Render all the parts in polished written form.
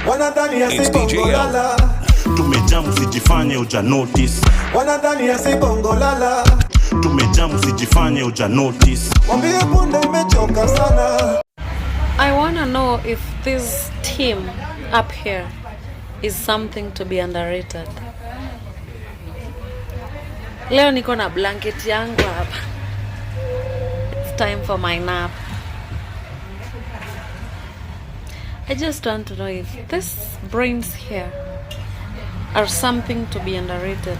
Wanadhani asibongo lala. Tumejamu sijifanye uja notice. Wanadhani asibongo lala. Tumejamu sijifanye uja notice. Mwambie punde imechoka sana. I want to know if this team up here is something to be underrated. Leo niko na blanket yangu hapa. It's time for my nap. I just want to know if these brains here are something to be underrated.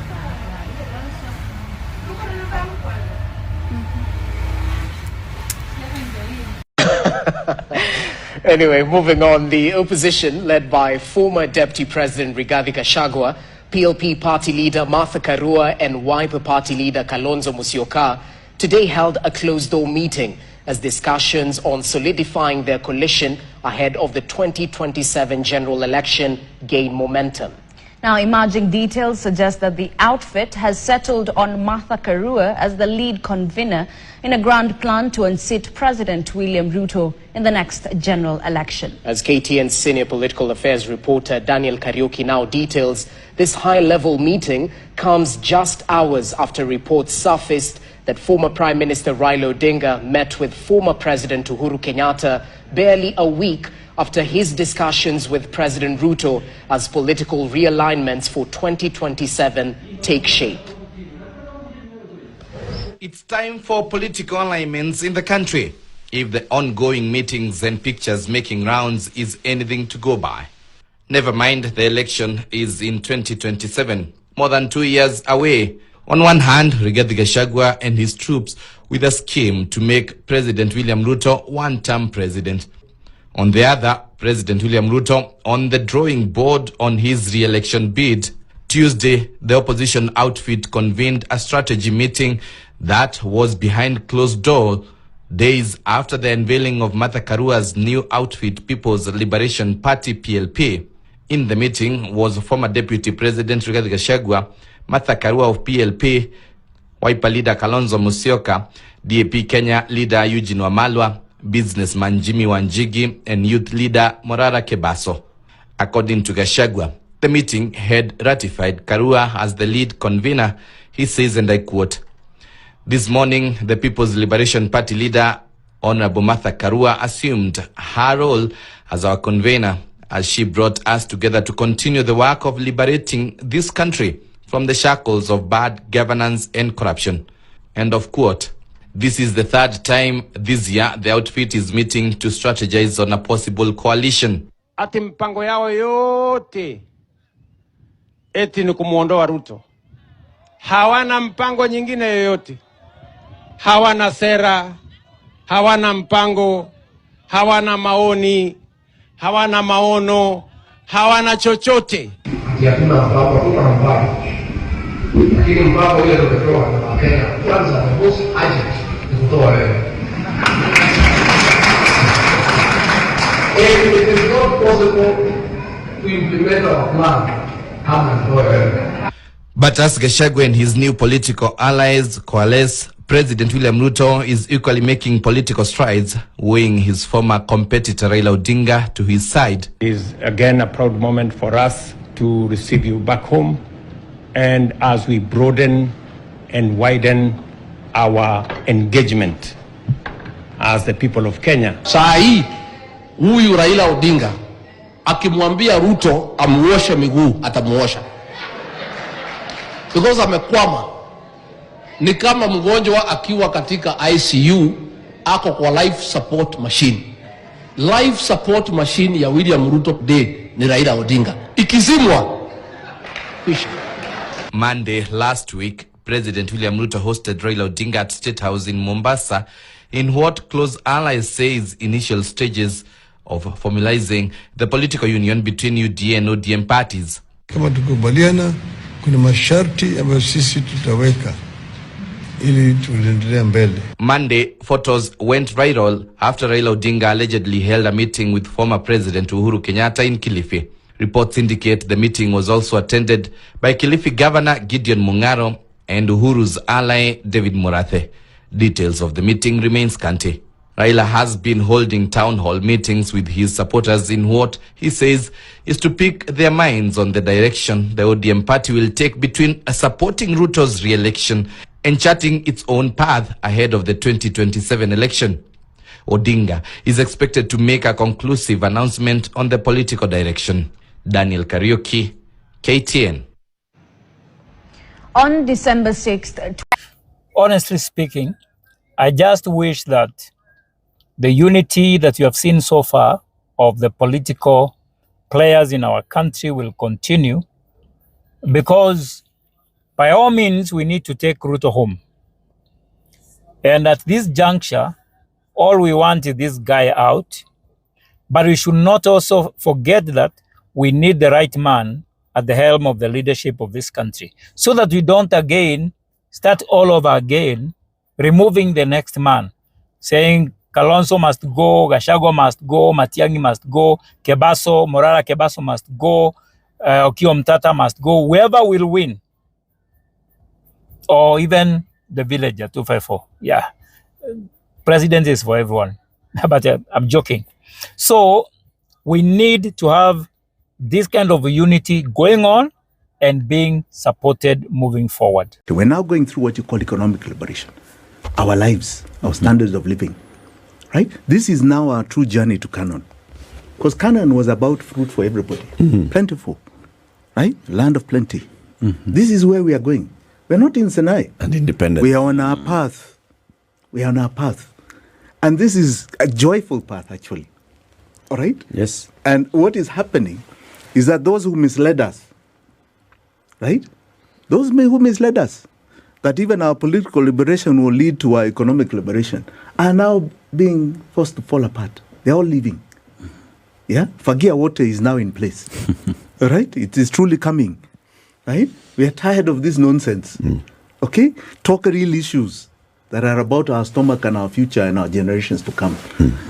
Anyway, moving on, the opposition, led by former Deputy President Rigathi Gachagua, PLP party leader Martha Karua and Wiper party leader Kalonzo Musyoka, today held a closed-door meeting as discussions on solidifying their coalition ahead of the 2027 general election gain momentum. Now, emerging details suggest that the outfit has settled on Martha Karua as the lead convener in a grand plan to unseat President William Ruto in the next general election. As KTN's senior political affairs reporter Daniel Kariuki now details, this high-level meeting comes just hours after reports surfaced that former Prime Minister Raila Odinga met with former President Uhuru Kenyatta barely a week after his discussions with President Ruto as political realignments for 2027 take shape. It's time for political alignments in the country, if the ongoing meetings and pictures making rounds is anything to go by. Never mind, the election is in 2027, more than 2 years away. On one hand, Rigathi Gachagua and his troops with a scheme to make President William Ruto one-term president. On the other, President William Ruto on the drawing board on his re-election bid. Tuesday, the opposition outfit convened a strategy meeting that was behind closed doors, days after the unveiling of Martha Karua's new outfit, People's Liberation Party (PLP). In the meeting was former Deputy President Rigathi Gachagua, Martha Karua of PLP, Wiper leader Kalonzo Musyoka, DAP Kenya leader Eugene Wamalwa, businessman Jimmy Wanjigi, and youth leader Morara Kebaso. According to Gachagua, the meeting had ratified Karua as the lead convener. He says, and I quote, "This morning, the People's Liberation Party leader, Honorable Martha Karua, assumed her role as our convener as she brought us together to continue the work of liberating this country from the shackles of bad governance and corruption." End of quote. This is the third time this year the outfit is meeting to strategize on a possible coalition. Ati mpango yao yote eti ni kumuondoa Ruto. Hawana mpango nyingine yoyote. Hawana sera, hawana mpango, hawana maoni, hawana maono, hawana chochote. Hakuna mpango, lakini mpango ile ndio na Wakenya kwanza the most urgent ni kutoa wewe. If it is not possible to implement our plan, kama ndio wewe. But as Gachagua and his new political allies coalesce, President William Ruto is equally making political strides, weighing his former competitor Raila Odinga to his side. It is again a proud moment for us to receive you back home, and as we broaden and widen our engagement as the people of Kenya. Saa hii huyu Raila Odinga akimwambia Ruto amuoshe miguu atamuosha. Because amekwama. Ni kama mgonjwa akiwa katika ICU ako kwa life support machine. Life support machine ya William Ruto today ni Raila Odinga. Ikizimwa kisha. Monday last week, President William Ruto hosted Raila Odinga at State House in Mombasa in what close allies say is initial stages of formalizing the political union between UDA and ODM parties. Kama tukubaliana, kuna masharti ambayo sisi tutaweka ili tuendelee mbele. Monday, photos went viral after Raila Odinga allegedly held a meeting with former President Uhuru Kenyatta in Kilifi. Reports indicate the meeting was also attended by Kilifi Governor Gideon Mungaro and Uhuru's ally David Murathe. Details of the meeting remain scanty. Raila has been holding town hall meetings with his supporters in what he says is to pick their minds on the direction the ODM party will take between supporting Ruto's re-election and charting its own path ahead of the 2027 election. Odinga is expected to make a conclusive announcement on the political direction. Daniel Kariuki, KTN. On December 6th, honestly speaking, I just wish that the unity that you have seen so far of the political players in our country will continue, because by all means we need to take Ruto home. And at this juncture, all we want is this guy out, but we should not also forget that we need the right man at the helm of the leadership of this country, so that we don't again start all over again, removing the next man, saying Kalonzo must go, Gachagua must go, Matiang'i must go, Kebaso, Morara Kebaso must go, Okiya Omtata must go, whoever will win, or even the villager 254. Yeah, president is for everyone, but I'm joking. So we need to have this kind of unity going on and being supported moving forward. We're now going through what you call economic liberation. Our lives, our standards of living, right? This is now our true journey to Canaan. Because Canaan was about fruit for everybody, plentiful, right? Land of plenty. This is where we are going. We're not in Sinai. And independent. We are on our path. We are on our path. And this is a joyful path, actually. All right? Yes. And what is happening is that those who misled us, right? Those who misled us, that even our political liberation will lead to our economic liberation, are now being forced to fall apart. They're all leaving. Yeah? Fagia water is now in place. All right? It is truly coming. Right? We are tired of this nonsense. Okay? Talk real issues that are about our stomach and our future and our generations to come.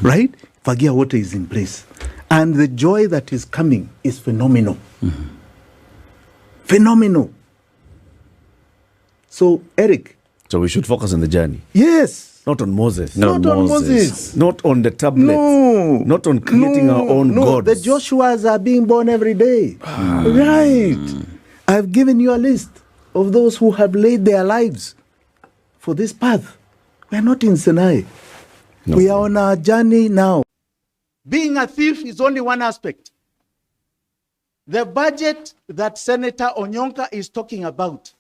Right? Fagia water is in place. And the joy that is coming is phenomenal. Phenomenal. So, Eric. So we should focus on the journey. Yes. Not on Moses. Not on Moses. Not on the tablets. No. Not on creating our own gods. The Joshuas are being born every day. Right. I've given you a list of those who have laid their lives for this path. We are not in Sinai. No. We are on our journey now. Being a thief is only one aspect. The budget that Senator Onyonka is talking about,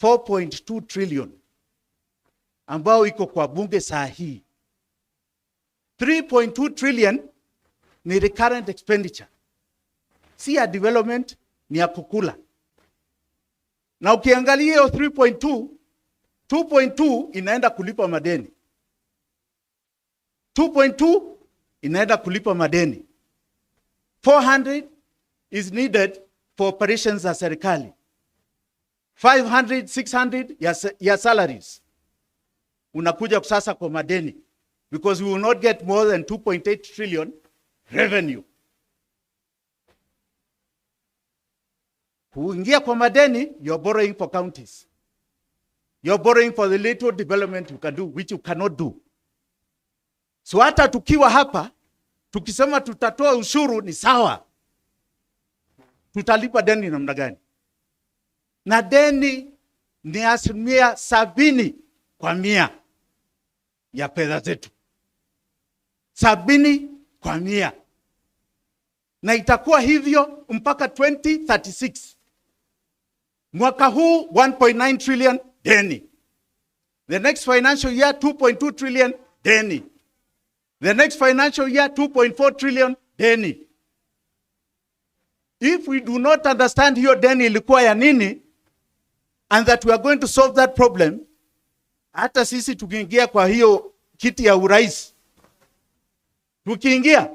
4.2 trillion, ambao iko kwa bunge saa hii. 3.2 trillion ni recurrent expenditure. Si ya development, ni ya kukula. Na ukiangalia hiyo 3.2, 2.2 inaenda kulipa madeni. 2.2 inaenda kulipa madeni. 400 is needed for operations za serikali. 500, 600 ya salaries. Unakuja sasa kwa madeni. Because we will not get more than 2.8 trillion revenue. Kuingia kwa madeni, you're borrowing for counties. You're borrowing for the little development you can do, which you cannot do. So hata tukiwa hapa, tukisema tutatoa ushuru ni sawa. Tutalipa deni namna gani? Na deni ni 70% ya fedha zetu. 70%. Na itakuwa hivyo mpaka 2036. Mwaka huu 1.9 trillion deni. The next financial year 2.2 trillion deni. The next financial year 2.4 trillion deni. If we do not understand hiyo deni ilikuwa ya nini, and that we are going to solve that problem, hata sisi tukiingia kwa hiyo kiti ya urais, tukiingia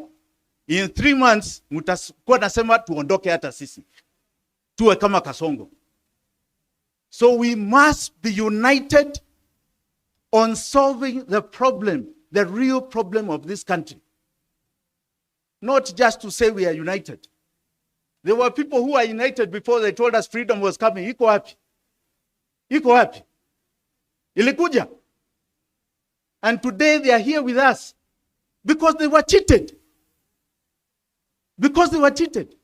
in 3 months mutakuwa nasema tuondoke hata sisi tuwe kama Kasongo. So we must be united on solving the problem, the real problem of this country. Not just to say we are united. There were people who are united before they told us freedom was coming. Iko wapi? Iko wapi? Ilikuja. And today they are here with us because they were cheated. Because they were cheated.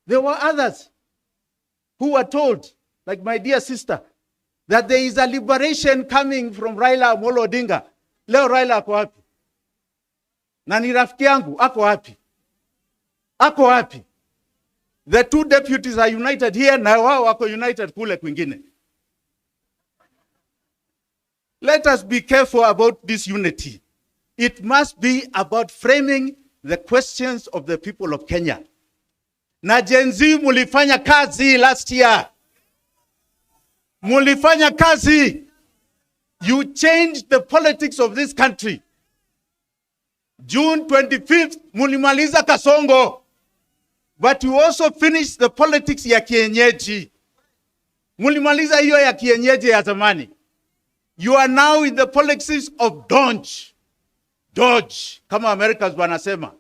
There were others who were told, like my dear sister, that there is a liberation coming from Raila Amolo Odinga. Leo Raila ako wapi? Na ni rafiki yangu, ako wapi? Ako wapi? The two deputies are united here, na wao wako united kule kwingine. Let us be careful about this unity. It must be about framing the questions of the people of Kenya. Na Gen Z mulifanya kazi last year. Mulifanya kazi. You changed the politics of this country. June 25th, mulimaliza Kasongo. But you also finished the politics ya kienyeji. Mulimaliza hiyo ya kienyeji ya zamani. You are now in the politics of Dodge. Dodge, kama Americans wanasema.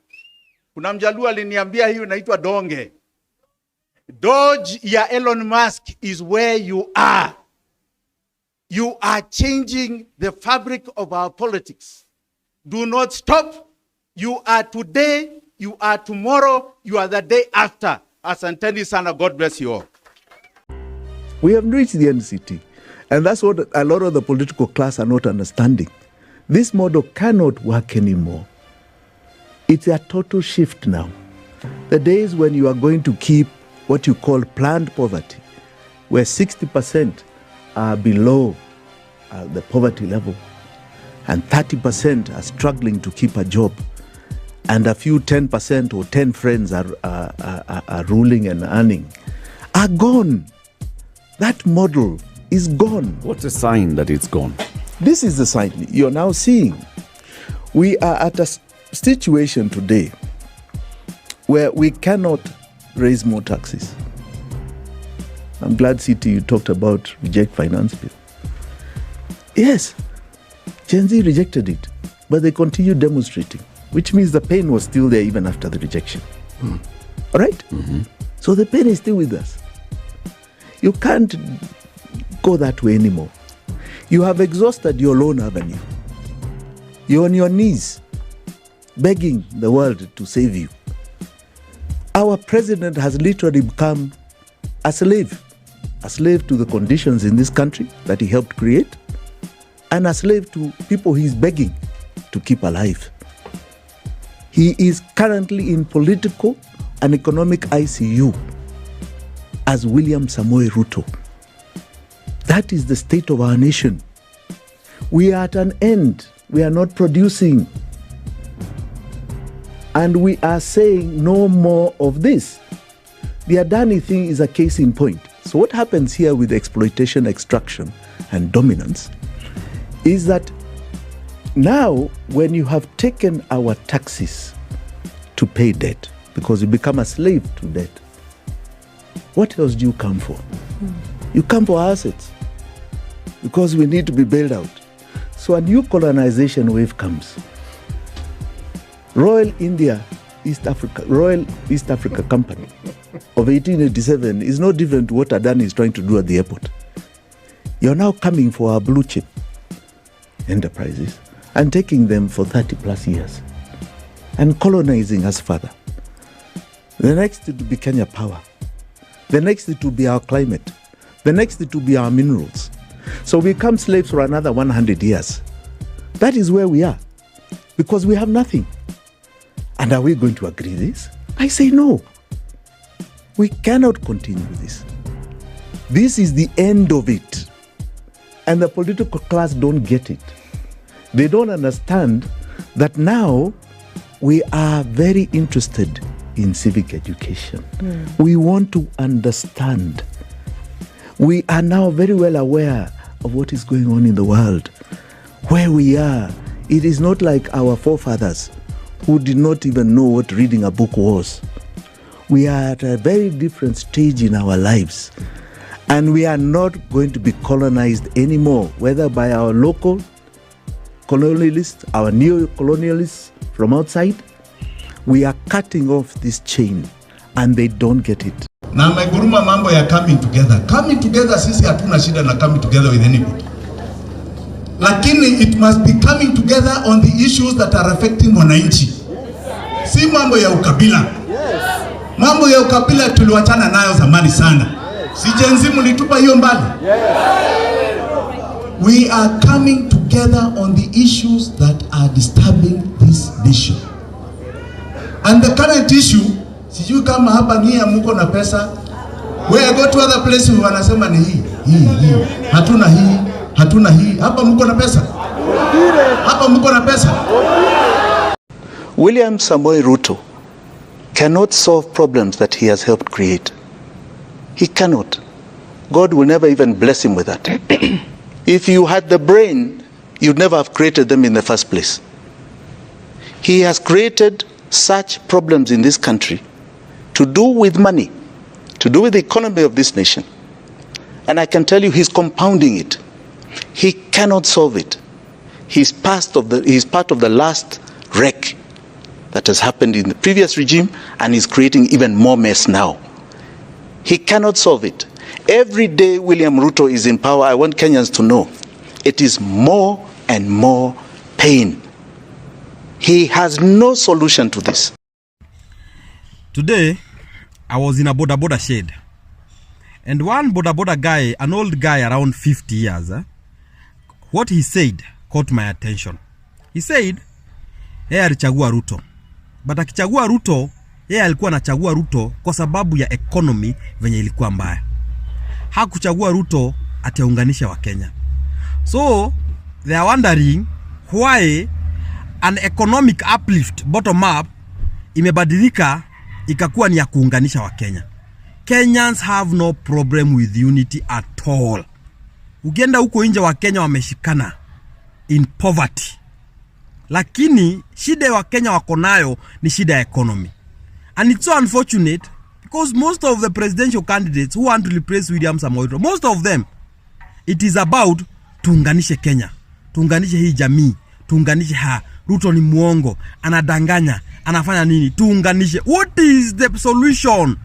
Kuna mjaluo aliniambia hiyo inaitwa donge. Dodge ya Elon Musk is where you are. You are changing the fabric of our politics. Do not stop. You are today, you are tomorrow, you are the day after. Asanteni sana, God bless you all. We have reached the NCT. And that's what a lot of the political class are not understanding. This model cannot work anymore. It's a total shift now. The days when you are going to keep what you call planned poverty, where 60% are below the poverty level, and 30% are struggling to keep a job, and a few 10% or 10 friends are ruling and earning, are gone. That model is gone. What's a sign that it's gone? This is the sign you're now seeing. We are at a situation today where we cannot raise more taxes. I'm glad, City, you talked about reject finance bill. Yes, Gen Z rejected it, but they continue demonstrating, which means the pain was still there even after the rejection. All right? Mm-hmm. So the pain is still with us. You can't go that way anymore. You have exhausted your loan avenue. You're on your knees, begging the world to save you. Our president has literally become a slave to the conditions in this country that he helped create, and a slave to people he's begging to keep alive. He is currently in political and economic ICU as William Samoei Ruto. That is the state of our nation. We are at an end. We are not producing. And we are saying no more of this. The Adani thing is a case in point. So what happens here with exploitation, extraction, and dominance is that now when you have taken our taxes to pay debt, because you become a slave to debt, what else do you come for? You come for assets, because we need to be bailed out. So a new colonization wave comes. Royal East Africa Company of 1887 is no different to what Adani is trying to do at the airport. You're now coming for our blue chip enterprises and taking them for 30 plus years and colonizing us further. The next to be Kenya Power. The next to be our climate. The next to be our minerals. So we become slaves for another 100 years. That is where we are, because we have nothing. And are we going to agree this? I say no. We cannot continue with this. This is the end of it. And the political class don't get it. They don't understand that now we are very interested in civic education. We want to understand. We are now very well aware of what is going on in the world. Where we are, it is not like our forefathers who did not even know what reading a book was. We are at a very different stage in our lives. And we are not going to be colonized anymore, whether by our local colonialists, our neo-colonialists from outside. We are cutting off this chain, and they don't get it. Na ameguruma mambo ya coming together. Coming together, sisi hatuna shida na coming together with anybody. lakini it must be coming together on the issues that are affecting wananchi. Si mambo ya ukabila. Mambo ya ukabila tuliwachana nayo zamani sana. Si jenzi mlitupa hiyo mbali. We are coming together on the issues that are disturbing this nation. And the current issue, sijui kama hapa nyie mko na pesa. Where I go to other places wanasema ni hii. Hatuna hii, hatuna hii. Hapa mko na pesa? Hapa mko na pesa? William Samoei Ruto cannot solve problems that he has helped create. He cannot. God will never even bless him with that. If you had the brain, you'd never have created them in the first place. He has created such problems in this country to do with money, to do with the economy of this nation. And I can tell you he's compounding it. He cannot solve it. He's part of the last wreck that has happened in the previous regime, and he's creating even more mess now. He cannot solve it. Every day William Ruto is in power, I want Kenyans to know, it is more and more pain. He has no solution to this. Today, I was in a boda shed. And one boda guy, an old guy around 50 years, what he said caught my attention. He said, yeye alichagua Ruto. But akichagua Ruto, yeye alikuwa anachagua Ruto kwa sababu ya economy venye ilikuwa mbaya. Hakuchagua Ruto atiunganisha wa Kenya. So, they are wondering why an economic uplift bottom up imebadilika ikakuwa ni ya kuunganisha wa Kenya. Kenyans have no problem with unity at all. Ukienda huko nje wa Kenya wameshikana in poverty. Lakini shida wa Kenya wako nayo ni shida ya economy. And it's so unfortunate because most of the presidential candidates who want to replace William Samoei Ruto, most of them, it is about tuunganishe Kenya. Tuunganishe hii jamii. Tuunganishe Ruto ni muongo. Anadanganya. Anafanya nini? Tuunganishe. What is the solution?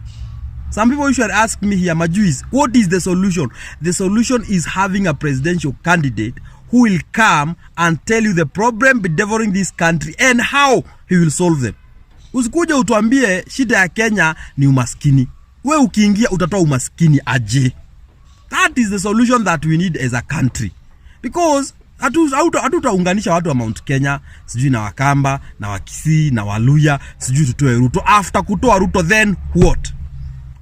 Some people should ask me here, Majuis, what is the solution? The solution is having a presidential candidate who will come and tell you the problem bedevoring this country and how he will solve them. Usikuje utuambie shida ya Kenya ni umaskini. We ukiingia utatoa umaskini aje. That is the solution that we need as a country. Because hatutaunganisha watu wa Mount Kenya, sijui na Wakamba, na Wakisii, na Waluya, sijui tutoe Ruto. After kutoa Ruto, then what?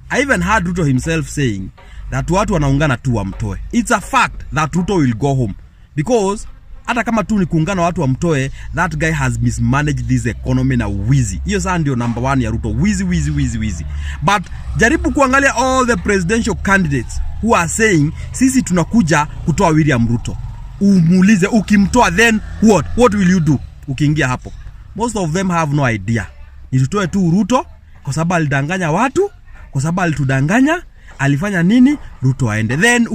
I even heard Ruto himself saying that watu wanaungana tu wamtoe. It's a fact that Ruto will go home. Because hata kama tu ni kuungana watu wamtoe, that guy has mismanaged this economy na wizi. Hiyo saa ndio number 1 ya Ruto. Wizi. But jaribu kuangalia all the presidential candidates who are saying sisi tunakuja kutoa William Ruto. Umuulize ukimtoa then what? What will you do? Ukiingia hapo. Most of them have no idea. Nitutoe tu Ruto kwa sababu alidanganya watu, kwa sababu alitudanganya, alifanya nini? Ruto aende. Then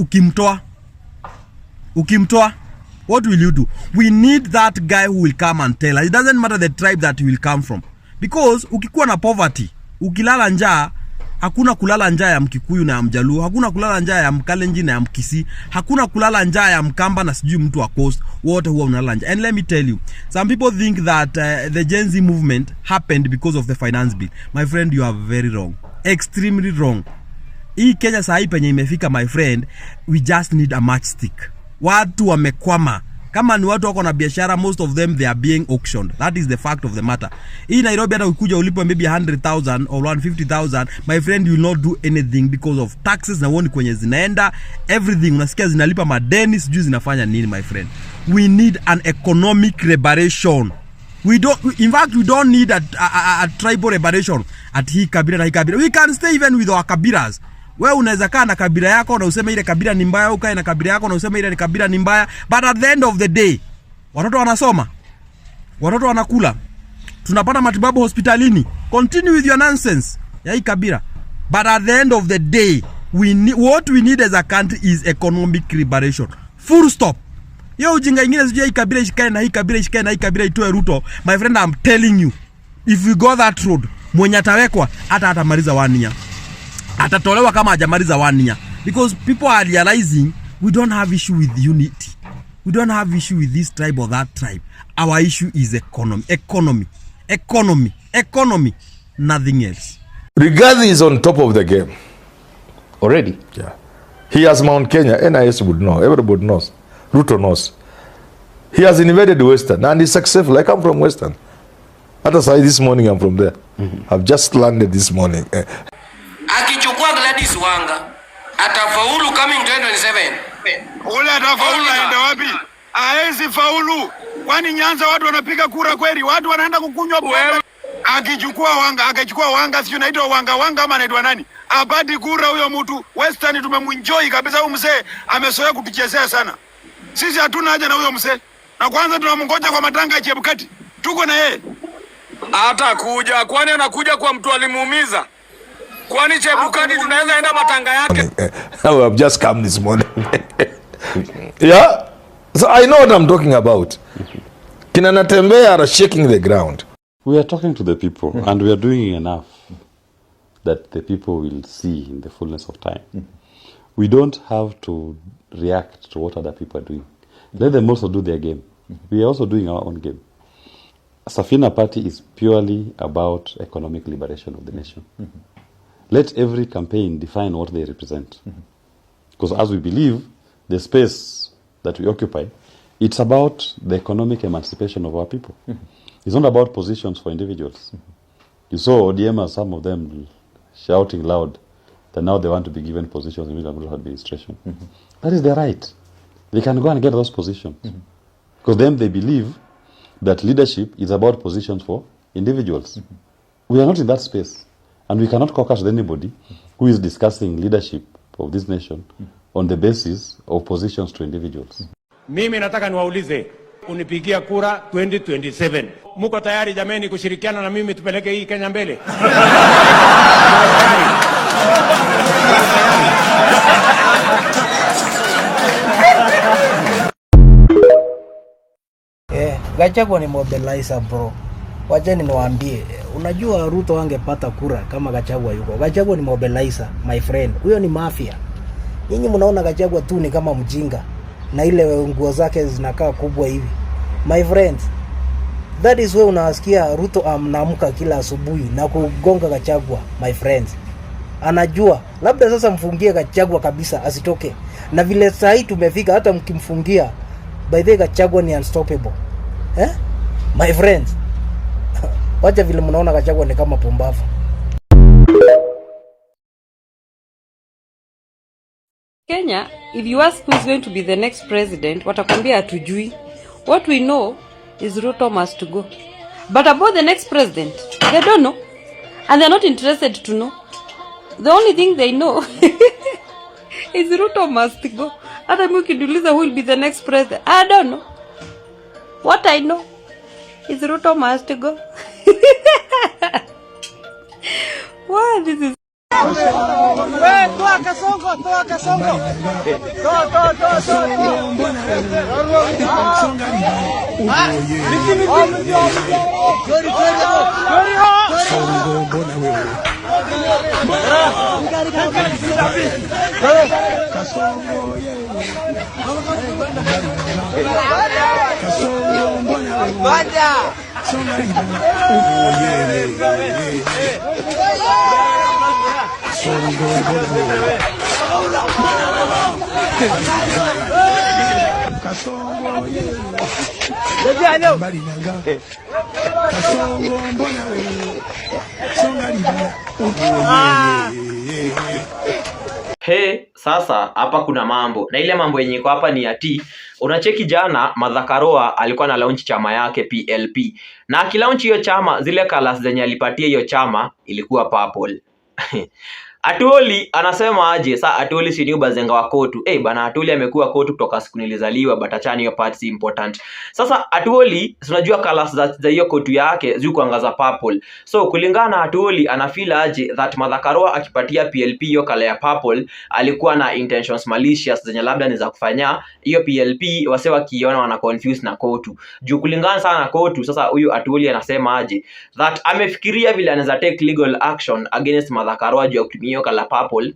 ukimtoa what will you do? We need that guy who will come and tell us. It doesn't matter the tribe that he will come from. Because ukikuwa na poverty, ukilala njaa, hakuna kulala njaa ya Mkikuyu na ya Mjaluo, hakuna kulala njaa ya Mkalenjin na ya Mkisii, hakuna kulala njaa ya Mkamba na sijui mtu wa Coast, wote huwa unalala njaa. And let me tell you, some people think that the Gen Z movement happened because of the finance bill. My friend, you are very wrong. Extremely wrong. Hii Kenya saa hii penye imefika, my friend, we just need a matchstick. Watu wamekwama. Kama ni watu wako na biashara, most of them they are being auctioned. That is the fact of the matter. Hii Nairobi hata ukikuja ulipo maybe 100,000 or 150,000, my friend, you will not do anything because of taxes na woni kwenye zinaenda, everything unasikia zinalipa madeni, sijui zinafanya nini, my friend. We need an economic liberation. In fact, we don't need a tribal liberation at hii kabila na hii kabila. We can stay even with our kabilas. Wewe unaweza kaa na kabila yako na useme ile kabila ni mbaya, ukae na kabila yako na useme ile kabila ni mbaya, but at the end of the day watoto wanasoma, watoto wanakula, tunapata matibabu hospitalini. Continue with your nonsense ya hii kabila, but at the end of the day what we need as a country is economic liberation. Full stop. Yo ujinga ingine sijui hii kabila ishikae na hii kabila ishikae na hii kabila itoe Ruto. My friend, I'm telling you, if we go that road, mwenye atawekwa hata atamaliza 1 year. Atatolewa kama hajamaliza 1 year. Because people are realizing we don't have issue with unity. We don't have issue with this tribe or that tribe. Our issue is economy. Nothing else. Rigathi is on top of the game already. Yeah, he has Mount Kenya. NIS would know. Everybody knows. Ruto knows. He has invaded Western and he's successful. I come from Western. This morning I'm from there. I've just landed this morning. Akichukua Gladys Wanga atafaulu coming 2027. Ule atafaulu aenda wapi? Haezi faulu. Kwani Nyanza watu wanapiga kura kweli? Watu wanaenda kukunywa pombe. Akichukua Wanga sio naitwa Wanga ama naitwa nani? Apati kura huyo mtu. Western tumemunjoy kabisa, huyo mzee amesoea kutuchezea sana. Sisi hatuna haja na huyo mzee. Na kwanza tunamngoja kwa matanga ya Chebukati. Tuko na yeye. Hata kuja, kwani anakuja kwa mtu alimuumiza? Kwani Chebukati tunaweza enda matanga yake? I have just come this morning. Yeah. So I know what I'm talking about. Kina Natembeya are shaking the ground. We are talking to the people and we are doing enough that the people will see in the fullness of time. We don't have to react to what other people are doing. Let them also do their game. We are also doing our own game. Safina party is purely about economic liberation of the nation. Let every campaign define what they represent. Because as we believe, the space that we occupy, it's about the economic emancipation of our people. It's not about positions for individuals. You saw ODM as some of them shouting loud that now they want to be given positions in William Ruto administration. That is their right. They can go and get those positions. Because then they believe that leadership is about positions for individuals. We are not in that space. And we cannot caucus with anybody who is discussing leadership of this nation on the basis of positions to individuals. Mimi nataka niwaulize, unipigia kura 2027. Muko tayari jameni kushirikiana na mimi tupeleke hii Kenya mbele? Gachagua ni mobilizer bro. Wacheni niwaambie, unajua Ruto angepata kura kama Gachagua yuko. Gachagua ni mobilizer, my friend. Huyo ni mafia. Nyinyi mnaona Gachagua tu ni kama mjinga na ile nguo zake zinakaa kubwa hivi. My friends, that is why unasikia Ruto anaamka kila asubuhi na kugonga Gachagua, my friends. Anajua labda sasa mfungie Gachagua kabisa asitoke. Na vile saa hii tumefika hata mkimfungia, by the way Gachagua ni unstoppable. My friends. Wacha vile mnaona Gachagua ni kama pumbavu. Kenya, if you ask who is going to be the next president, watakwambia hatujui. What we know is Ruto must go. But about the next president, they don't know. And they're not interested to know. The only thing they know is Ruto must go. Hata mimi ukiniuliza who will be the next president, I don't know. What I know is Ruto must go. Wow, this is... Toa Kasongo. He, sasa hapa kuna mambo. Na ile mambo yenye iko hapa ni ati unacheki jana Martha Karua alikuwa na launch chama yake PLP. Na akilaunch hiyo chama, zile colors zenye alipatia hiyo chama ilikuwa purple. Atuoli anasema aje? Sa Atuoli si ni bazenga wa Kotu. Bana Atuoli amekuwa Kotu kutoka siku nilizaliwa, but achani hiyo part si important. Sasa Atuoli tunajua colors za hiyo Kotu yake ziko kuangaza purple. So kulingana na Atuoli anafeel aje that Martha Karua akipatia PLP hiyo color ya purple alikuwa na intentions malicious zenye labda ni za kufanya hiyo PLP wase wakiona wana confuse na Kotu. Juu kulingana sana na Kotu, sasa huyu Atuoli anasema aje that amefikiria vile anaweza take legal action against Martha Karua juu ya hiyo kala purple,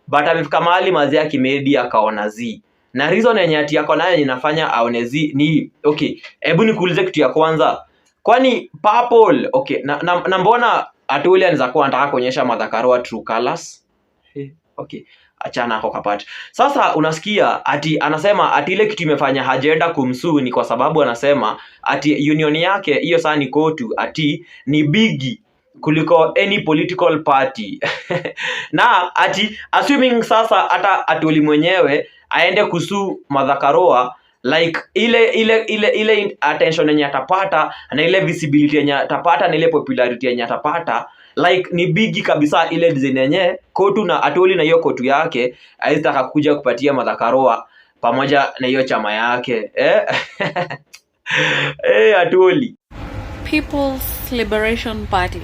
but amefika mahali mazi yake maybe akaona zi na reason yenye ati yako nayo inafanya aonezi ni okay. Hebu nikuulize kitu ya kwanza, kwani purple okay na mbona Atwoli anaweza kuwa anataka kuonyesha Martha Karua true colors? Okay, achana hapo kapati. Sasa unasikia ati anasema ati ile kitu imefanya hajaenda kumsuu ni kwa sababu anasema ati union yake hiyo saa ni kotu ati ni bigi kuliko any political party. Na ati assuming sasa hata Atwoli mwenyewe aende kusuu Martha Karua, like ile attention yenye atapata na ile visibility yenye atapata na ile popularity yenye atapata, like ni bigi kabisa ile design yenye kotu na Atwoli na hiyo kotu yake haitaka kuja kupatia Martha Karua pamoja na hiyo chama yake Atwoli. People's Liberation Party,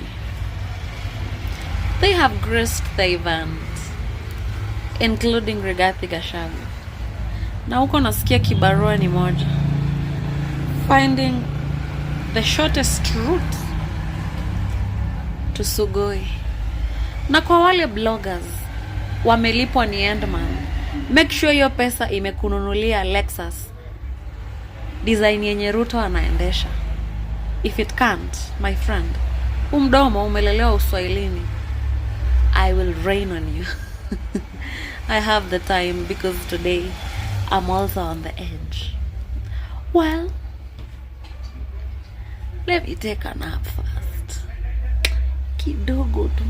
they have graced the event, including Rigathi Gachagua. Na huko nasikia kibarua ni moja, finding the shortest route to Sugoi. Na kwa wale bloggers wamelipwa ni Endman, make sure hiyo pesa imekununulia Lexus design yenye Ruto anaendesha. If it can't, my friend, umdomo umelelewa Uswahilini, I will rain on you. I have the time because today I'm also on the edge. Well, let me take a nap first. Kidogo tu.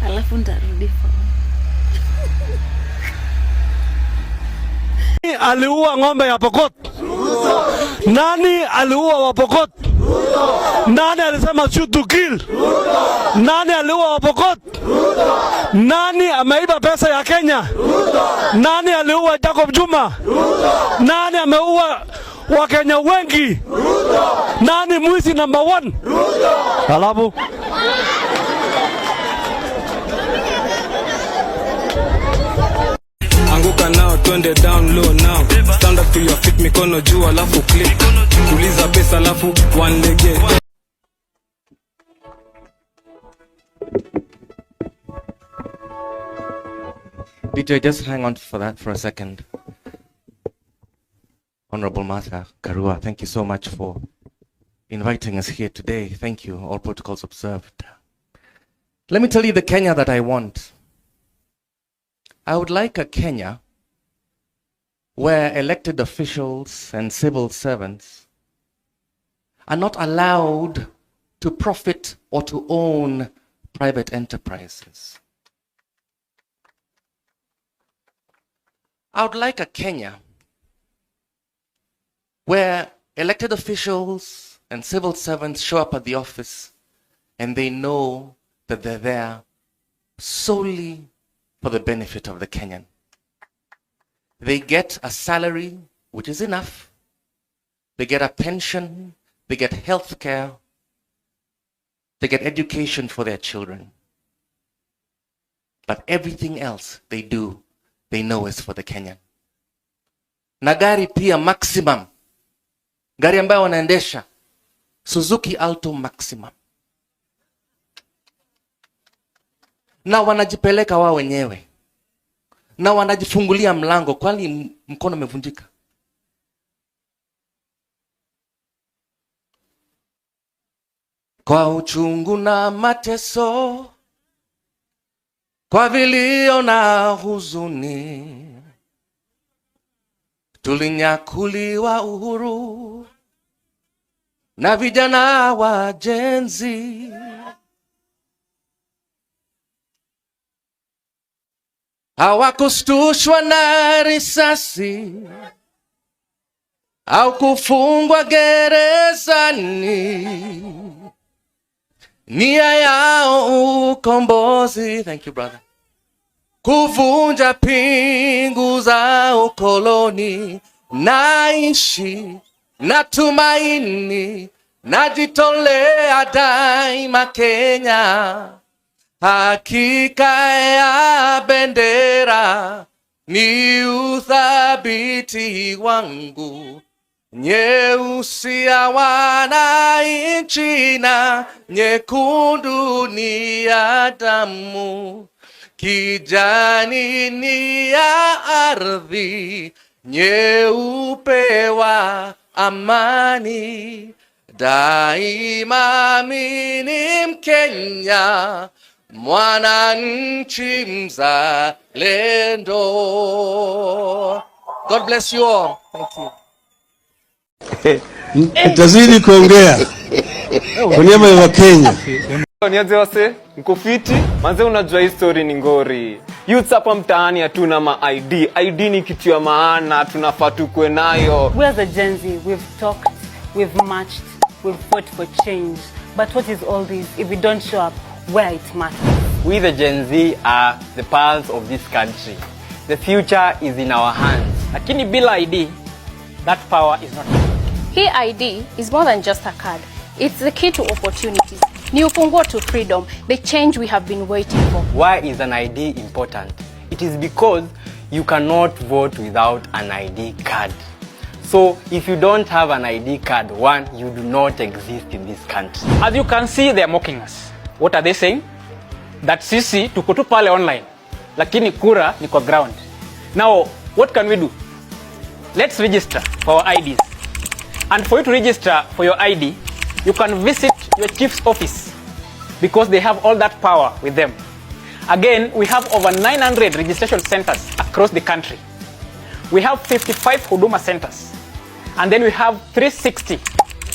Alafu nitarudi Nani aliua ng'ombe ya Pokot? Nani aliua wa Pokot? Nani alisema shoot to kill? Nani aliua wa Pokot? Nani ameiba pesa ya Kenya? Nani aliua Jacob Juma? Nani ameua Wakenya wengi? Nani mwizi number 1? Alafu anguka now, twende down low now. Stand up to your feet, mikono juu alafu click. Tuliza pesa alafu one leg. Peter, just hang on for that for a second. Honorable Martha Karua, thank you so much for inviting us here today. Thank you, all protocols observed. Let me tell you the Kenya that I want. I would like a Kenya where elected officials and civil servants are not allowed to profit or to own private enterprises. I would like a Kenya where elected officials and civil servants show up at the office and they know that they're there solely for the benefit of the Kenyan. They get a salary, which is enough. They get a pension, they get health care, they get education for their children. But everything else they do, they know is for the Kenyan. Na gari pia maximum. Gari ambayo wanaendesha Suzuki Alto maximum. Na wanajipeleka wao wenyewe. Na wanajifungulia mlango kwani mkono umevunjika. Kwa uchungu na mateso, kwa vilio na huzuni, tulinyakuliwa uhuru na vijana wa Gen Z. Hawakustushwa na risasi au kufungwa gerezani. Nia yao ukombozi, thank you brother, kuvunja pingu za ukoloni. Naishi na tumaini, najitolea daima Kenya. Hakika ya bendera ni uthabiti wangu, nyeusi ya wananchi na nyekundu ni ya damu. kijani ni ya ardhi, nyeupe wa amani. Daima mimi ni Mkenya, mwananchi mzalendo. God bless you all. Thank you. Tazidi kuongea kwa niaba ya Wakenya. Nianze wase, mkufiti, manze unajua history ni ngori. Youths hapa mtaani hatuna ma ID. ID ni kitu ya maana, tunafaa tukue nayo. We as a Gen Z, we've talked, we've marched, we've fought for change. But what is all this if we don't show up where it matters? We the Gen Z are the pulse of this country. The future is in our hands. Lakini bila ID, that power is not. Hii ID is more than just a card. It's the key to opportunities. Ni ufunguo to freedom, the change we have been waiting for. Why is an ID important? It is because you cannot vote without an ID card. So if you don't have an ID card, one, you do not exist in this country. As you can see, they are mocking us. What are they saying? That sisi tuko tu pale online, lakini kura ni kwa ground. Now, what can we do? Let's register for our IDs. And for you to register for your ID, you can visit your chief's office because they have all that power with them. Again, we have over 900 registration centers across the country. We have 55 Huduma centers. And then we have 360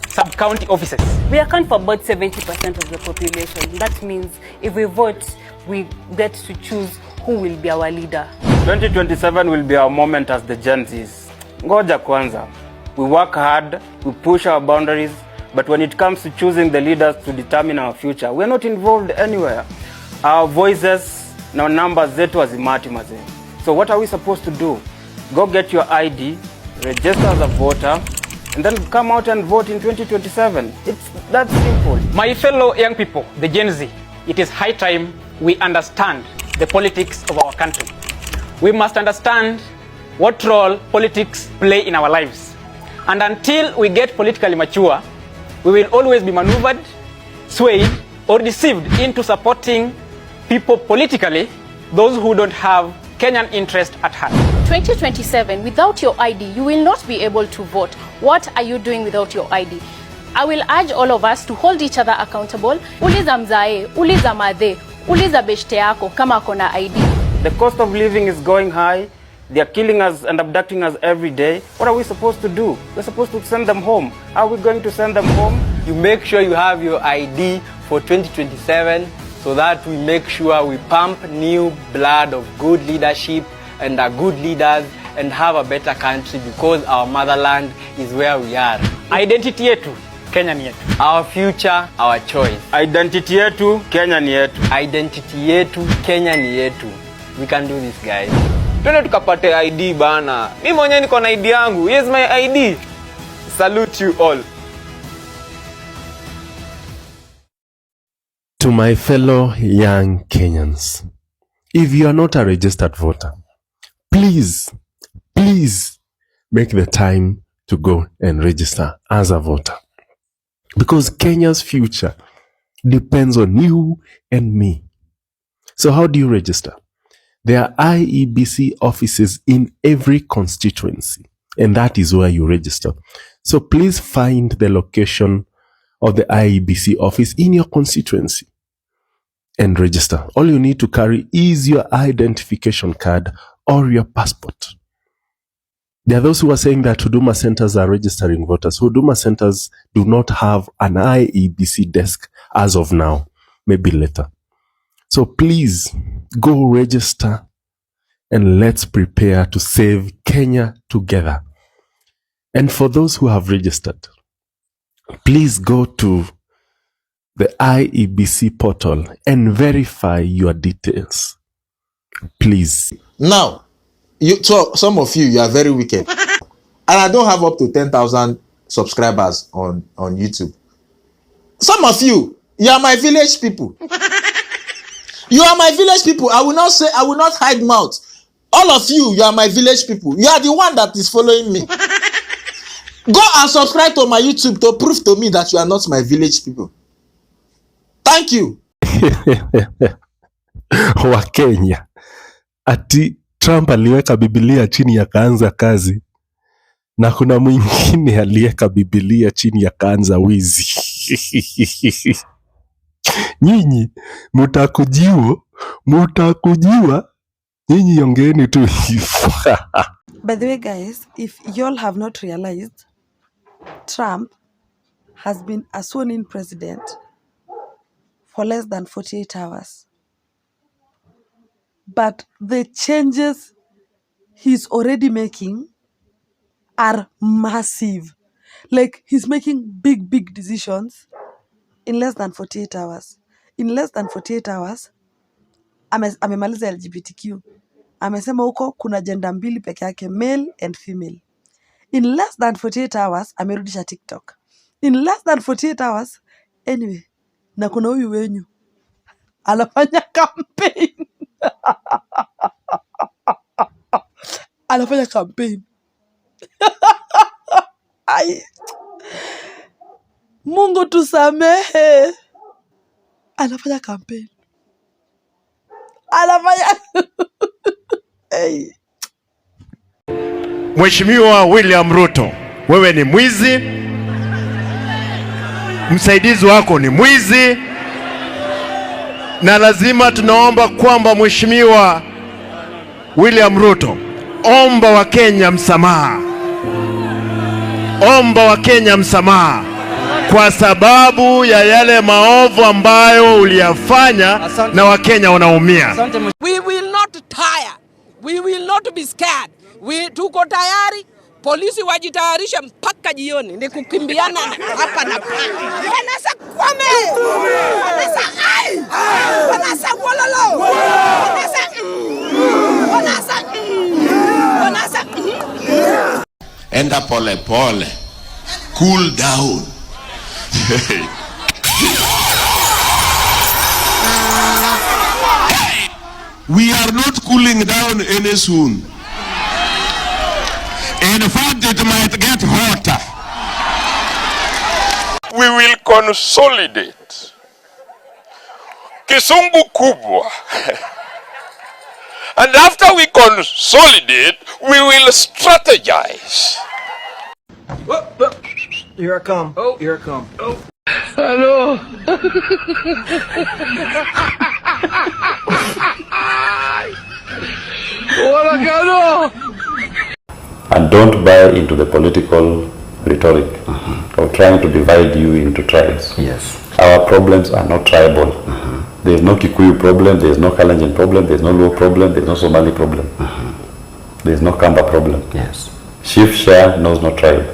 sub-county offices. We account for about 70% of the population. That means if we vote, we get to choose who will be our leader. 2027 will be our moment as the Gen Zs. Ngoja kwanza. We work hard, we push our boundaries, but when it comes to choosing the leaders to determine our future, we are not involved anywhere. Our voices, no numbers zetu hazimati mazee. So what are we supposed to do? Go get your ID, register as a voter, and then come out and vote in 2027. It's that simple. My fellow young people, the Gen Z, it is high time we understand the politics of our country. We must understand what role politics play in our lives. And until we get politically mature, we will always be maneuvered, swayed, or deceived into supporting people politically, those who don't have Kenyan interest at heart. 2027, without your ID, you will not be able to vote. What are you doing without your ID? I will urge all of us to hold each other accountable. Uliza mzae, uliza madhe, uliza beshte yako kama kona ID. The cost of living is going high. They are killing us and abducting us every day. What are we supposed to do? We're supposed to send them home. How are we going to send them home? You make sure you have your ID for 2027 so that we make sure we pump new blood of good leadership and are good leaders and have a better country because our motherland is where we are. Identity yetu, Kenya ni yetu. Our future, our choice. Identity yetu, Kenya ni yetu. Identity yetu, Kenya ni yetu. We can do this, guys. Twende tukapate ID bana. Mimi mwenyewe niko na ID yangu. Here's my ID. Salute you all. To my fellow young Kenyans, if you are not a registered voter, please make the time to go and register as a voter. Because Kenya's future depends on you and me. So how do you register? There are IEBC offices in every constituency, and that is where you register. So please find the location of the IEBC office in your constituency and register. All you need to carry is your identification card or your passport. There are those who are saying that Huduma centers are registering voters. Huduma centers do not have an IEBC desk as of now, maybe later. So please go register and let's prepare to save Kenya together. And for those who have registered, please go to the IEBC portal and verify your details. Please. Now, so some of you are very wicked. And I don't have up to 10,000 subscribers on YouTube. Some of you are my village people. You are my village people. I will not hide mouth. All of you are my village people. You are the one that is following me. Go and subscribe to my YouTube to prove to me that you are not my village people. Thank you. wa Kenya ati Trump aliweka Biblia chini akaanza kazi, na kuna mwingine aliweka Biblia chini akaanza wizi. Nyinyi mutakujiwa, nyinyi ongeeni tu hivyo. By the way, guys, if y'all have not realized, Trump has been a sworn-in president for less than 48 hours. But the changes he's already making are massive. Like, he's making big decisions in less than 48 hours. In less than 48 hours, amemaliza LGBTQ. Amesema huko kuna gender mbili peke yake, male and female. In less than 48 hours, amerudisha TikTok. In less than 48 hours, anyway, na kuna huyu wenyu anafanya campaign. Anafanya campaign. Ai. Mungu tusamehe. Anafanya campaign. Anafanya hey. Mheshimiwa William Ruto, wewe ni mwizi. Msaidizi wako ni mwizi. Na lazima tunaomba kwamba Mheshimiwa William Ruto, omba wa Kenya msamaha. Omba wa Kenya msamaha kwa sababu ya yale maovu ambayo uliyafanya na Wakenya wanaumia. We will not tire. We will not be scared. Tuko tayari. Polisi wajitayarisha mpaka jioni. Ni kukimbiana hapa na pale. Wanasa kwame. Wanasa ai. Wanasa wololo. Wanasa. Enda pole pole. Cool down. We are not cooling down any soon. In fact, it might get hotter. We will consolidate. Kisungu kubwa. And after we consolidate, we will strategize. Here I come. Oh, here I come. Oh. Hello. And don't buy into the political rhetoric of trying to divide you into tribes. Yes. Our problems are not tribal. There is no Kikuyu problem, there is no Kalenjin problem, there is no Luo problem, there is no Somali problem. There is no Kamba problem. Yes. Shift share knows no tribe.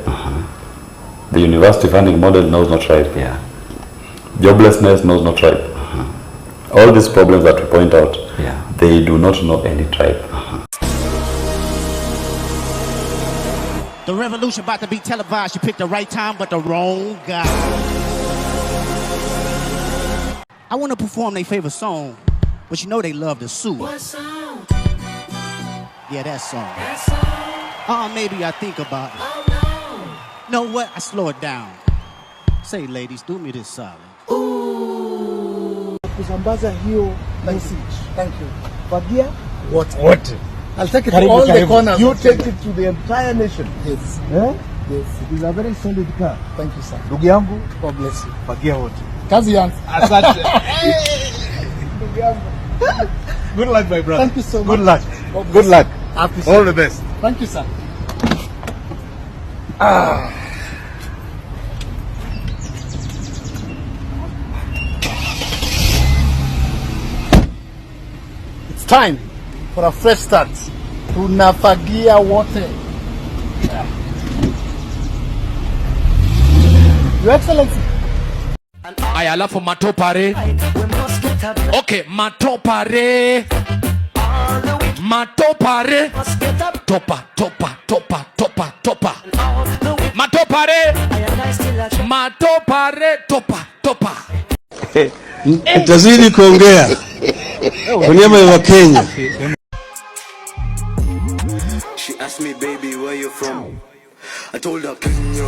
The university funding model knows no tribe. Yeah. Joblessness knows no tribe. All these problems that we point out, they do not know any tribe. The revolution about to be televised. You picked the right time, but the wrong guy. I want to perform their favorite song, but you know they love to sue. What song? Yeah, that song. That song? Maybe I think about it. Oh, no. Know what? I slow it down. Say, ladies, do me this solid. Ooh. Kusambaza hiyo message. Thank you. Fagia? What? I'll take it to all the corners. You take it to the entire nation. Yes. Yeah? Yes. It is a very solid car. Thank you, sir. Ndugu yangu, God bless you. Fagia wote. Kazi yangu. Asante. Ndugu yangu. Good luck, my brother. Thank you so much. Good luck. Good luck. All the best. Thank you, sir. It's time for a fresh start. Tunafagia wote. Your Excellency. Aya, alafu matopare. Okay, matopare. Matopare. Topa. Matopare. Matopare. Topa. Itazidi kuongea kwa niaba ya Wakenya. She asked me, baby, where you from? I told her, Kenya.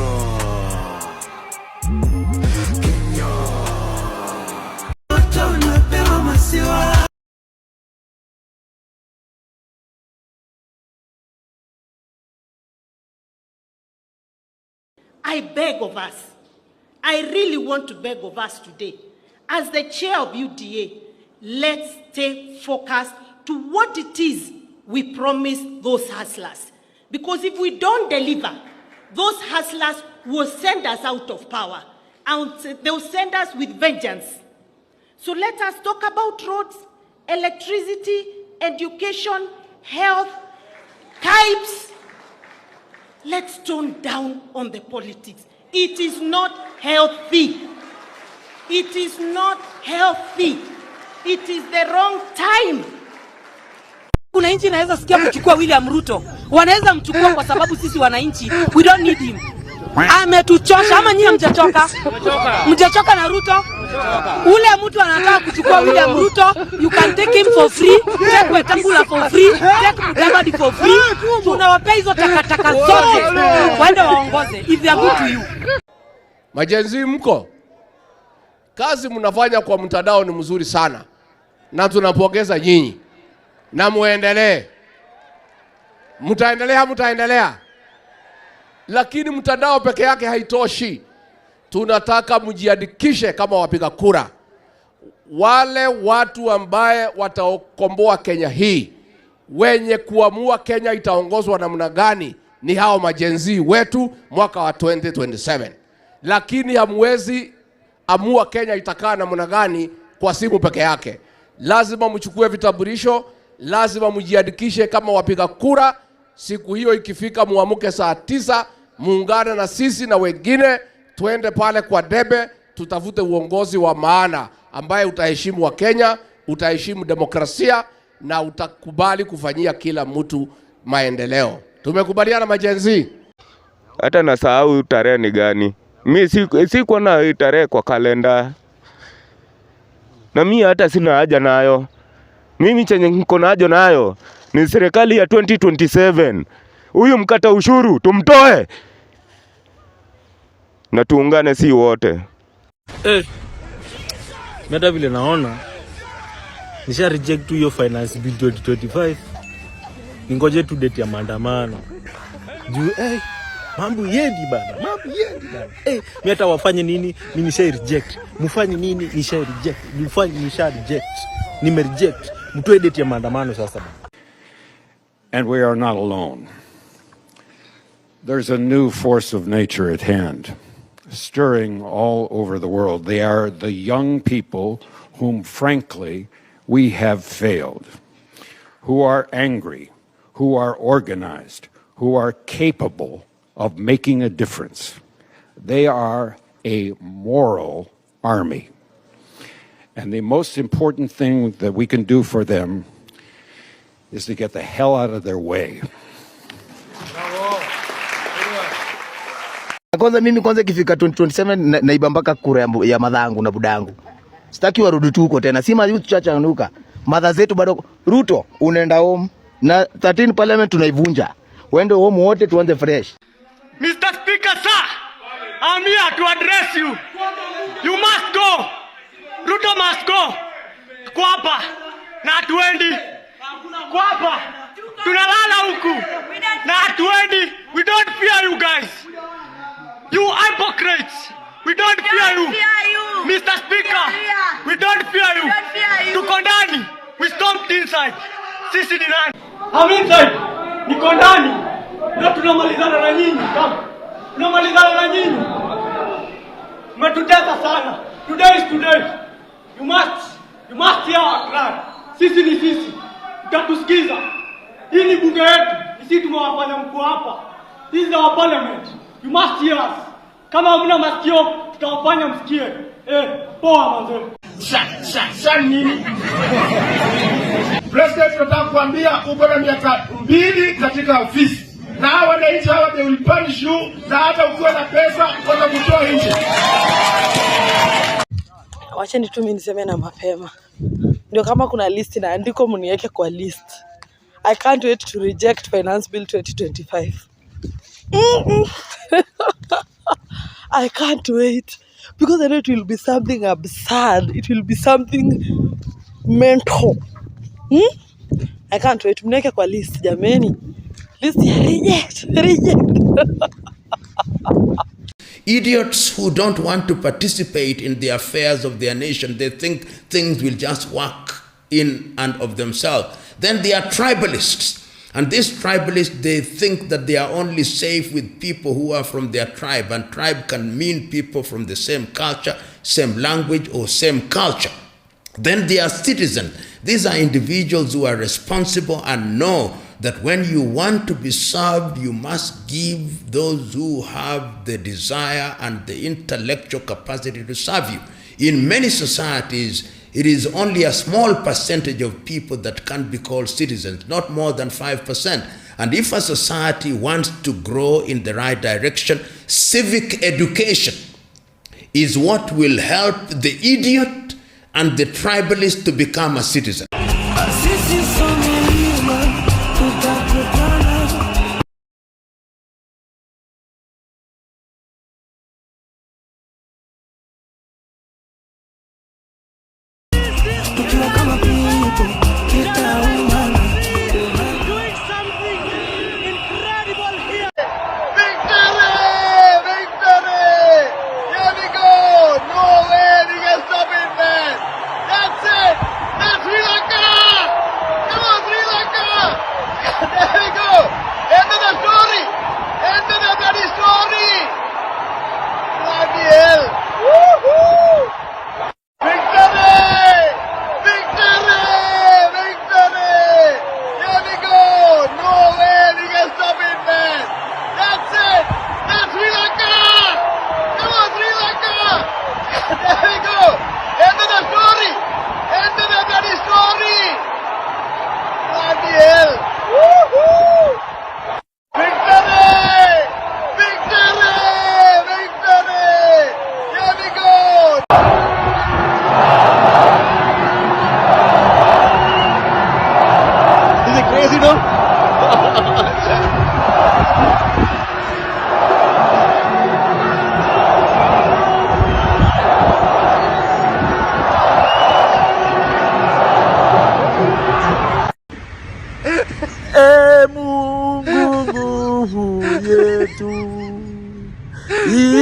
I beg of us, I really want to beg of us today, as the chair of UDA, let's stay focused to what it is we promise those hustlers. Because if we don't deliver, those hustlers will send us out of power, and they'll send us with vengeance. So let us talk about roads, electricity, education, health, types. Let's tone down on the politics. It is not healthy. It is not healthy. It is the wrong time. Wananchi naweza sikia kuchukua William Ruto. Wanaweza mchukua kwa sababu sisi wananchi, we don't need him. Ametuchosha. Ama nyinyi mjachoka? Mjachoka na Ruto? Ule mtu anataka kuchukua William Ruto, you can take him for free, take Wetangula for free, take Mudavadi for free. Tunawapea hizo takataka zote waende waongoze if they are good to you. Majenzi mko? Kazi mnafanya kwa mtandao ni mzuri sana. Na tunapongeza nyinyi. Na muendelee. Mtaendelea. Lakini mtandao peke yake haitoshi. Tunataka mjiandikishe kama wapiga kura. Wale watu ambaye watakomboa Kenya hii, wenye kuamua Kenya itaongozwa namna gani, ni hao majenzi wetu mwaka wa 2027. Lakini hamwezi amua Kenya itakaa namna gani kwa simu peke yake. Lazima mchukue vitambulisho, lazima mjiandikishe kama wapiga kura. Siku hiyo ikifika muamuke saa 9, muungane na sisi na wengine, tuende pale kwa debe, tutafute uongozi wa maana ambaye utaheshimu wa Kenya, utaheshimu demokrasia na utakubali kufanyia kila mtu maendeleo. Tumekubaliana majenzi? Hata nasahau tarehe ni gani. Mimi siko na tarehe kwa kalenda. Na mimi hata sina haja nayo. Mimi chenye niko nayo ni serikali ya 2027. Huyu mkata ushuru tumtoe. Na tuungane si wote. Meta vile naona nisha reject hiyo finance bill 2025. Ningoje tu date ya maandamano. Juu mambo yendi bana. Mimi hata wafanye nini? Mimi nisha reject. Mufanye nini? Nisha reject. Mufanye nisha reject. Nime reject. Mtoe date ya maandamano sasa bana. And we are not alone. There's a new force of nature at hand, stirring all over the world. They are the young people whom, frankly, we have failed, who are angry, who are organized, who are capable of making a difference. They are a moral army. And the most important thing that we can do for them is to get the hell out of their way. Kwanza mimi ikifika 2027 naiba mpaka kura ya madhangu na budangu. Sitaki warudi tu huko tena. Si youth chacha nuka. Madha zetu bado Ruto unaenda home na 13 parliament tunaivunja. Wende home wote tuanze fresh. Mr. Speaker, sir, I'm here to address you. You must go. Ruto must go. Kwapa na hatuendi. Kwapa tunalala huku na hatuendi. We don't fear you guys. You hypocrites. We don't fear you. Mr. Speaker, we don't fear you. Tuko ndani. We stomped inside. Sisi ni nani? I'm inside. Niko ndani. Na tunamalizana na nyinyi. Tunamalizana na nyinyi. Mmetutesa sana. Today is today. You must hear our cry. Sisi ni sisi. Utatusikiza. Hii ni bunge yetu. Sisi tumewafanya mkuu hapa. This is our parliament. You must hear us. Kama hamna masikio, tutawafanya msikie. Poa manze. Sha nini? President, tunataka kuambia uko na miaka 2 katika ofisi. Na hawa wananchi hawa they will punish you, na hata ukiwa na pesa watakutoa nje. Wacheni tu mimi niseme na mapema. Ndio kama kuna list na andiko mniweke kwa list. I can't wait to reject finance bill 2025. I can't wait because I know it will be something absurd. It will be something mental. I can't wait. Mniweke kwa list jameni. List reject. Idiots who don't want to participate in the affairs of their nation. They think things will just work in and of themselves. Then they are tribalists. And these tribalists, they think that they are only safe with people who are from their tribe. And tribe can mean people from the same culture, same language, or same culture. Then they are citizens. These are individuals who are responsible and know that when you want to be served, you must give those who have the desire and the intellectual capacity to serve you. In many societies, it is only a small percentage of people that can be called citizens, not more than 5%. And if a society wants to grow in the right direction, civic education is what will help the idiot and the tribalist to become a citizen.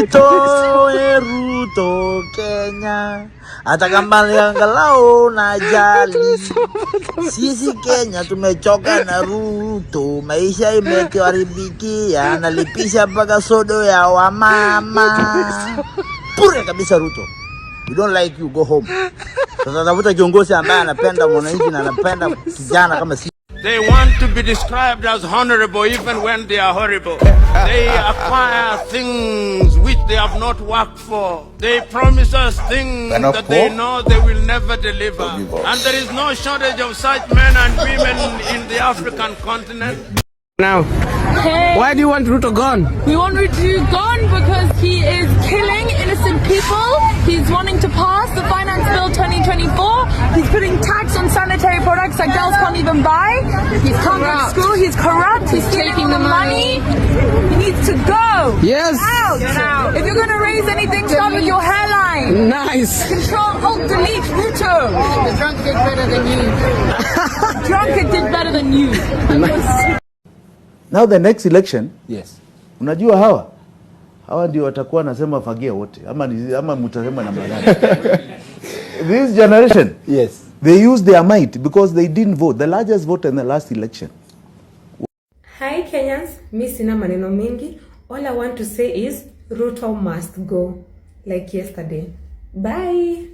Itoe Ruto Kenya, hata kama angalau najali. Sisi Kenya tumechoka na Ruto, maisha imetuharibikia, analipisha mpaka sodo ya wamama. Pure kabisa Ruto. We don't like you, go home. Sasa tafuta kiongozi ambaye anapenda mwananchi na anapenda kijana kama sisi. They want to be described as honorable even when they are horrible. They acquire things which they have not worked for. They promise us things that they know they will never deliver. And there is no shortage of such men and women in the African continent. Now, why do you want Ruto gone? We want Ruto gone because he is killing innocent people. He's wanting to pass the Finance Bill 2024. He's putting tax on sanitary products that girls can't even buy. He can't go to school. He's corrupt. He's taking the money. He needs to go. Yes. Out. If you're going to raise anything, start with your hairline. Nice. Control, Alt, delete, Ruto. The drunk did better than you. Drunkard did better than you. Nice. Now the next election, yes. Unajua hawa ndio watakuwa nasema fagia wote ama mtasema namna gani? This generation, yes, they use their might because they didn't vote, the largest vote in the last election. Hi Kenyans, mi sina maneno mingi. All I want to say is Ruto must go like yesterday. Bye.